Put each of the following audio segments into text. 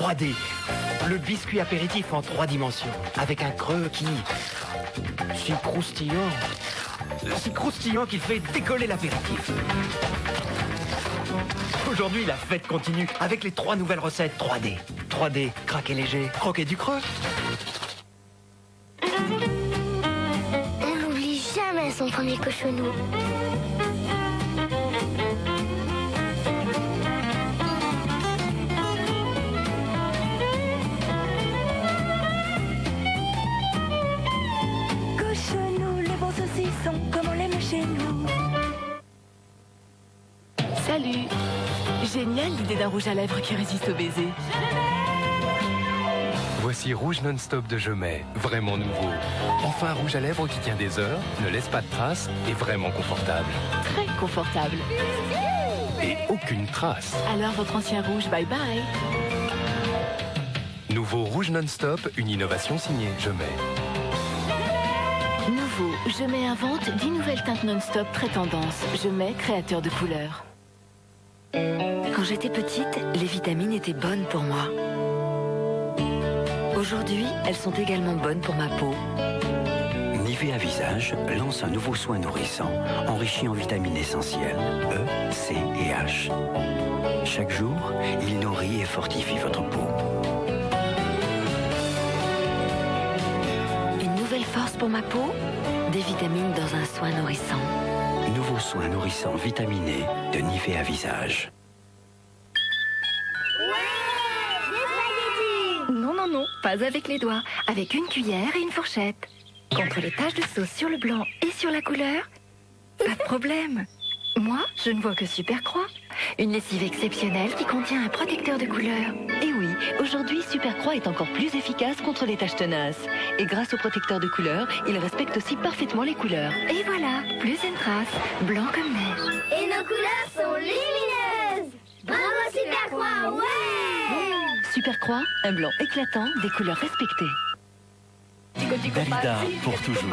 3D. Le biscuit apéritif en 3 dimensions, avec un creux qui... si croustillant. Si croustillant qu'il fait décoller l'apéritif. Aujourd'hui, la fête continue avec les 3 nouvelles recettes 3D. 3D, craquer léger, croquer du creux. On n'oublie jamais son premier cochonou. Cochonou, le bon saucisson, comme on l'aime chez nous. Salut! Génial l'idée d'un rouge à lèvres qui résiste au baiser. Voici Rouge Non-Stop de Jemay, vraiment nouveau. Enfin un rouge à lèvres qui tient des heures, ne laisse pas de traces et vraiment confortable. Très confortable. Et aucune trace. Alors votre ancien rouge, bye bye. Nouveau Rouge Non-Stop, une innovation signée Jemay. Nouveau, Jemay invente 10 nouvelles teintes non-stop très tendance. Jemay, créateur de couleurs. Quand j'étais petite, les vitamines étaient bonnes pour moi. Aujourd'hui, elles sont également bonnes pour ma peau. Nivea Visage lance un nouveau soin nourrissant, enrichi en vitamines essentielles, E, C et H. Chaque jour, il nourrit et fortifie votre peau. Une nouvelle force pour ma peau? Des vitamines dans un soin nourrissant. Nouveau soin nourrissant vitaminé de Nivea Visage. Non, non, non, pas avec les doigts. Avec une cuillère et une fourchette. Contre les taches de sauce sur le blanc et sur la couleur, pas de problème. Moi, je ne vois que Supercroix. Une lessive exceptionnelle qui contient un protecteur de couleur. Et oui, aujourd'hui, Supercroix est encore plus efficace contre les taches tenaces. Et grâce au protecteur de couleur, il respecte aussi parfaitement les couleurs. Et voilà, plus une trace, blanc comme neige. Et nos couleurs sont lumineuses. Bravo Supercroix, ouais! Supercroix, un blanc éclatant, des couleurs respectées. Dalida, pour toujours.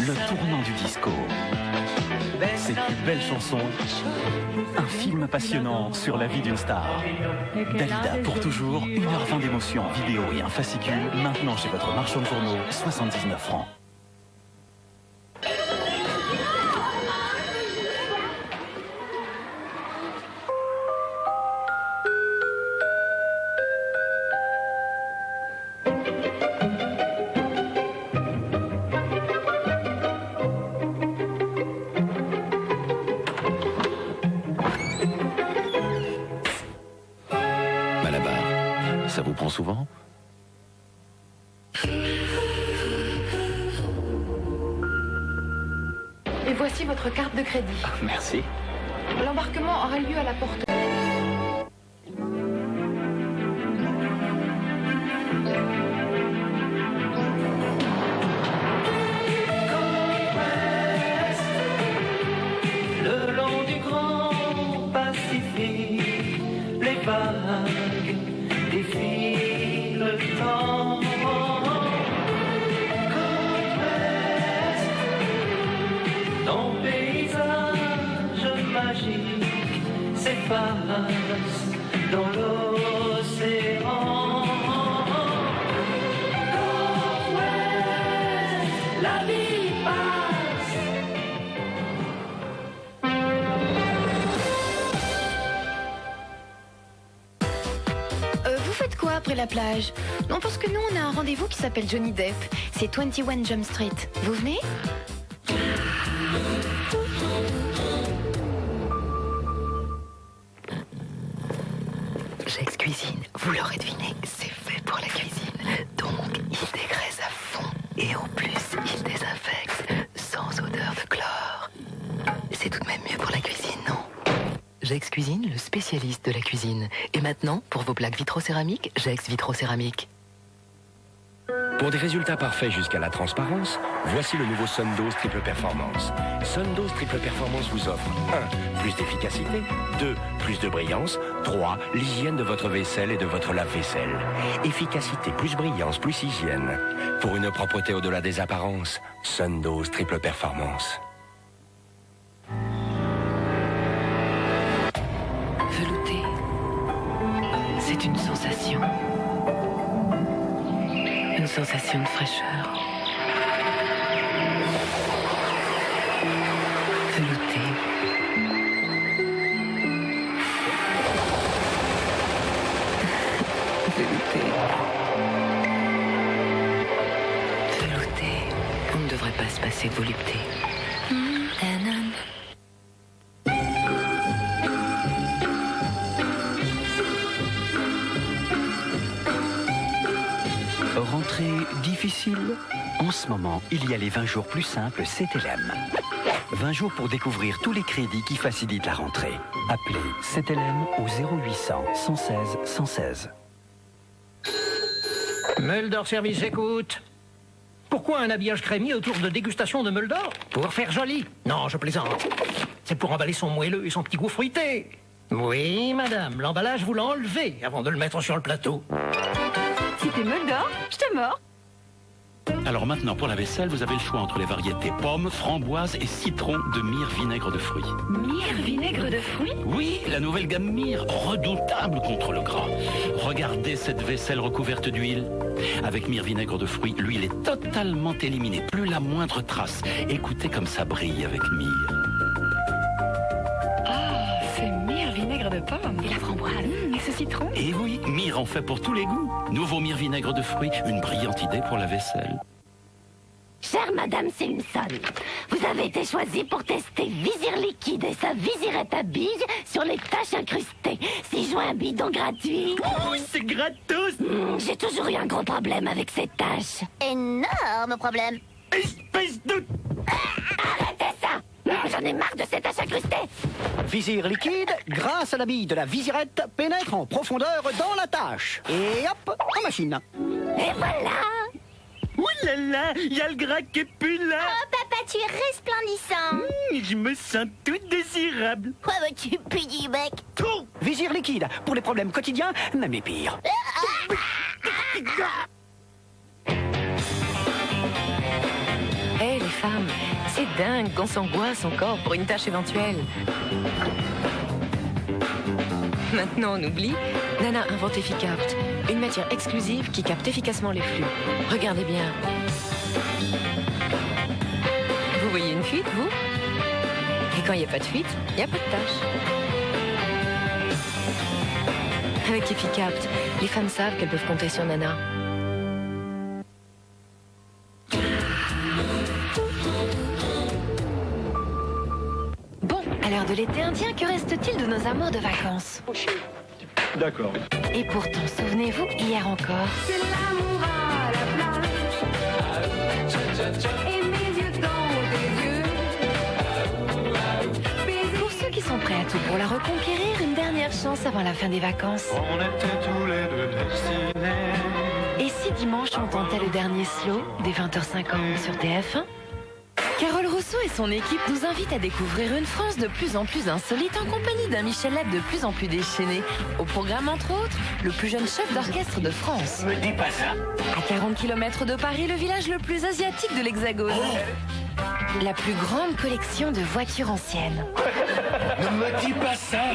Le tournant du disco. Ses plus belles chansons. Un film passionnant sur la vie d'une star. Dalida, pour toujours, 1h20 d'émotion en vidéo et un fascicule, maintenant chez votre marchand de journaux, 79 francs. Malabar, ça vous prend souvent? Et voici votre carte de crédit. Merci. L'embarquement aura lieu à la porte. Le long du grand Pacifique, les vagues défient le temps. Côte ouest, ton paysage magique s'efface dans l'océan. Côte ouest, la vie passe. Vous faites quoi après la plage? Non, parce que nous, on a un rendez-vous qui s'appelle Johnny Depp. C'est 21 Jump Street. Vous venez? Gex Cuisine, vous l'aurez deviné, c'est fait pour la cuisine. Donc, il dégraisse à fond. Et en plus, il désinfecte sans odeur de chlore. C'est tout de même mieux pour la cuisine, non? Gex Cuisine, le spécialiste de la cuisine. Et maintenant, pour vos plaques vitrocéramiques, Gex Vitrocéramique. Pour des résultats parfaits jusqu'à la transparence, voici le nouveau Sundose Triple Performance. Sundose Triple Performance vous offre 1. Plus d'efficacité, 2. Plus de brillance, 3. L'hygiène de votre vaisselle et de votre lave-vaisselle. Efficacité plus brillance plus hygiène. Pour une propreté au-delà des apparences, Sundose Triple Performance. Velouté. C'est une sensation. Une sensation de fraîcheur. Velouté. Velouté. Velouté. On ne devrait pas se passer de volupté. Rentrée difficile? En ce moment, il y a les 20 jours plus simples CTLM. 20 jours pour découvrir tous les crédits qui facilitent la rentrée. Appelez CTLM au 0800 116 116. Mulder Service écoute. Pourquoi un habillage crémier autour de dégustation de Mulder? Pour faire joli? Non, je plaisante. C'est pour emballer son moelleux et son petit goût fruité. Oui, madame, l'emballage, vous l'enlevez avant de le mettre sur le plateau. Si t'es Mulder, je t'ai mort. Alors maintenant, pour la vaisselle, vous avez le choix entre les variétés pommes, framboises et citron de Mire vinaigre de fruits. Mire vinaigre de fruits? Oui, la nouvelle gamme Mire, redoutable contre le gras. Regardez cette vaisselle recouverte d'huile. Avec Mire vinaigre de fruits, l'huile est totalement éliminée, plus la moindre trace. Écoutez comme ça brille avec Mire. Ah, c'est Mire vinaigre de pomme. Et la framboise. Et ce citron. Et oui, Mire en fait pour tous les goûts. Nouveau Mire vinaigre de fruits, une brillante idée pour la vaisselle. Chère Madame Simpson, vous avez été choisie pour tester Visir liquide et sa visirette à billes sur les taches incrustées. 6 juin, un bidon gratuit. Oh, c'est gratos. J'ai toujours eu un gros problème avec ces taches. Énorme problème. Espèce de... Arrêtez ça! J'en ai marre de ces taches incrustées. Visir liquide, grâce à la bille de la visirette, pénètre en profondeur dans la tâche. Et hop, en machine. Et voilà! Ouh là là, il y a le gras qui est plus là. Oh, papa, tu es resplendissant. Je me sens tout désirable. Quoi veux-tu, petit bec? Tout. Visir liquide, pour les problèmes quotidiens, même les pires. Hé, les femmes, c'est dingue qu'on s'angoisse encore pour une tâche éventuelle. Maintenant, on oublie. Nana invente EffiCapt, une matière exclusive qui capte efficacement les flux. Regardez bien. Vous voyez une fuite, vous? Et quand il n'y a pas de fuite, il n'y a pas de tâche. Avec EffiCapt, les femmes savent qu'elles peuvent compter sur Nana. Bon, à l'heure de l'été indien, que reste-t-il de nos amours de vacances? D'accord. Et pourtant, souvenez-vous, hier encore. C'est l'amour à la plage. Et mes yeux dans tes yeux. Pour ceux qui sont prêts à tout pour la reconquérir, une dernière chance avant la fin des vacances. On était tous les deux destinés. Et si dimanche on tentait le dernier slow dès 20h50 sur TF1? Carole Rousseau et son équipe nous invitent à découvrir une France de plus en plus insolite en compagnie d'un Michel Leb de plus en plus déchaîné. Au programme, entre autres, le plus jeune chef d'orchestre de France. Me dis pas ça. À 40 km de Paris, le village le plus asiatique de l'Hexagone. La plus grande collection de voitures anciennes. Ne me dis pas ça.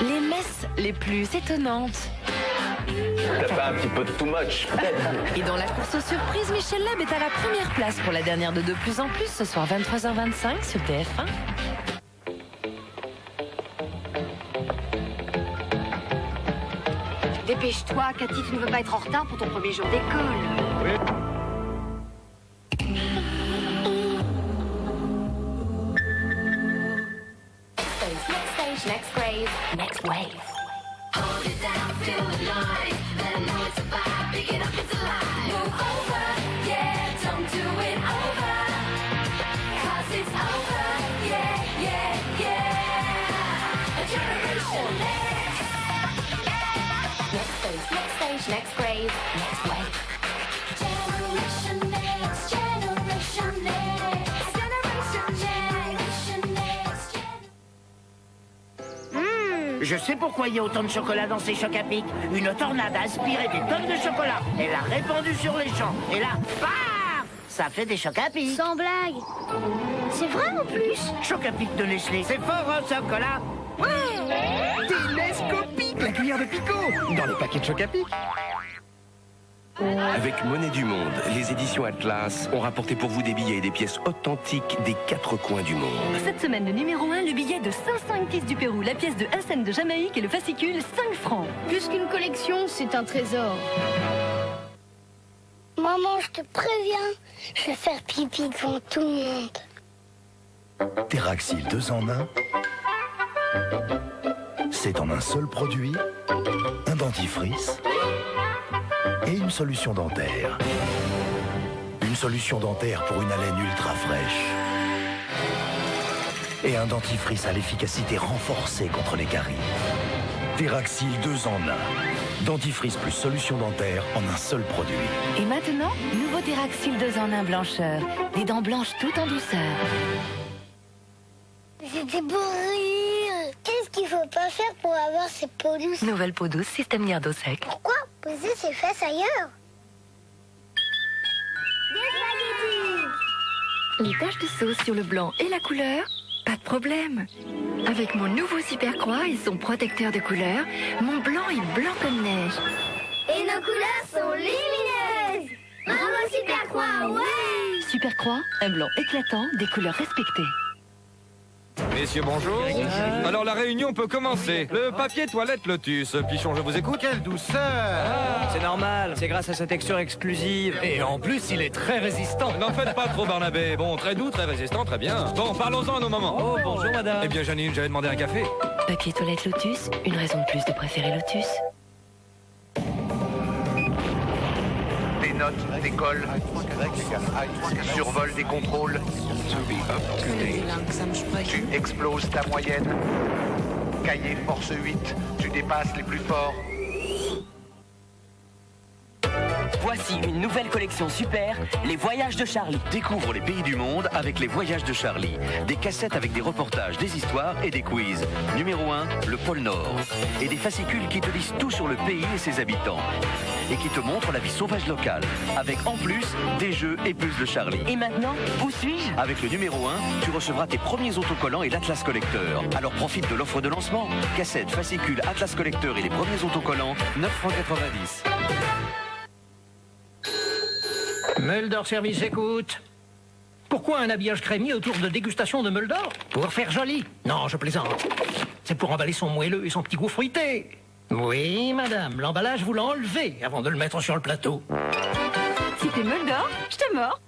Les messes les plus étonnantes. T'as pas un petit peu de too much? Et dans la course aux surprises, Michel Leb est à la première place pour la dernière de plus en plus ce soir 23h25 sur TF1. Dépêche-toi, Cathy, tu ne veux pas être en retard pour ton premier jour d'école. Oui. Next grave, next wave. Hold it down, feel alive. Let know it's a vibe, pick it up, it's alive. Move over, yeah, don't do it over. 'Cause it's over, yeah, yeah, yeah. A generation next. Next stage, next grave, next wave. Generation next, generation next. Generation next. Je sais pourquoi il y a autant de chocolat dans ces chocs à pic. Une tornade a aspiré des tonnes de chocolat. Elle a répandu sur les champs. Et là, paf, ça fait des chocs à pic. Sans blague. C'est vrai en plus. Chocs à pic de Nestlé. C'est fort en chocolat. Ouais. Des Nestlé. la cuillère de Picot, dans les paquets de Choc-à-Pic. Avec Monnaie du Monde, les éditions Atlas ont rapporté pour vous des billets et des pièces authentiques des 4 coins du monde. Cette semaine, le numéro 1, le billet de 505 pièces du Pérou, la pièce de 1 cent de Jamaïque et le fascicule 5 francs. Plus qu'une collection, c'est un trésor. Maman, je te préviens, je vais faire pipi devant tout le monde. Théraxil 2 en 1. C'est en un seul produit, un dentifrice et une solution dentaire. Une solution dentaire pour une haleine ultra fraîche. Et un dentifrice à l'efficacité renforcée contre les caries. Théraxil 2 en 1. Dentifrice plus solution dentaire en un seul produit. Et maintenant, nouveau Théraxil 2 en 1 blancheur. Les dents blanches tout en douceur. C'était pour rire. Qu'est-ce qu'il faut pas faire pour avoir ces peaux douces? Nouvelle peau douce, système Nirdo sec. Pourquoi poser ses fesses ailleurs? Les taches de sauce sur le blanc et la couleur, pas de problème. Avec mon nouveau Super Croix et son protecteur de couleur, mon blanc est blanc comme neige. Et nos couleurs sont lumineuses. Bravo Super Croix, ouais! Super Croix, un blanc éclatant, des couleurs respectées. Messieurs, bonjour. Alors la réunion peut commencer. Le papier toilette Lotus. Pichon, je vous écoute. Quelle douceur! C'est normal, c'est grâce à sa texture exclusive. Et en plus, il est très résistant. N'en faites pas trop, Barnabé. Bon, très doux, très résistant, très bien. Bon, parlons-en à nos mamans. Oh, bonjour, madame. Eh bien, Janine, j'avais demandé un café. Papier toilette Lotus, une raison de plus de préférer Lotus. Des notes d'école, survol des contrôles, tu exploses ta moyenne, cahier force 8, tu dépasses les plus forts. Voici une nouvelle collection super, les voyages de Charlie. Découvre les pays du monde avec les voyages de Charlie. Des cassettes avec des reportages, des histoires et des quiz. Numéro 1, le pôle Nord. Et des fascicules qui te disent tout sur le pays et ses habitants. Et qui te montrent la vie sauvage locale. Avec en plus des jeux et puces de Charlie. Et maintenant, où suis-je? Avec le numéro 1, tu recevras tes premiers autocollants et l'Atlas Collector. Alors profite de l'offre de lancement. Cassettes, fascicules, Atlas Collector et les premiers autocollants, 9,90 €. Mulder Service écoute. Pourquoi un habillage crémier autour de dégustation de Mulder? Pour faire joli? Non, je plaisante. C'est pour emballer son moelleux et son petit goût fruité. Oui, madame, l'emballage, vous l'enlevez avant de le mettre sur le plateau. Si t'es Mulder, je te mords.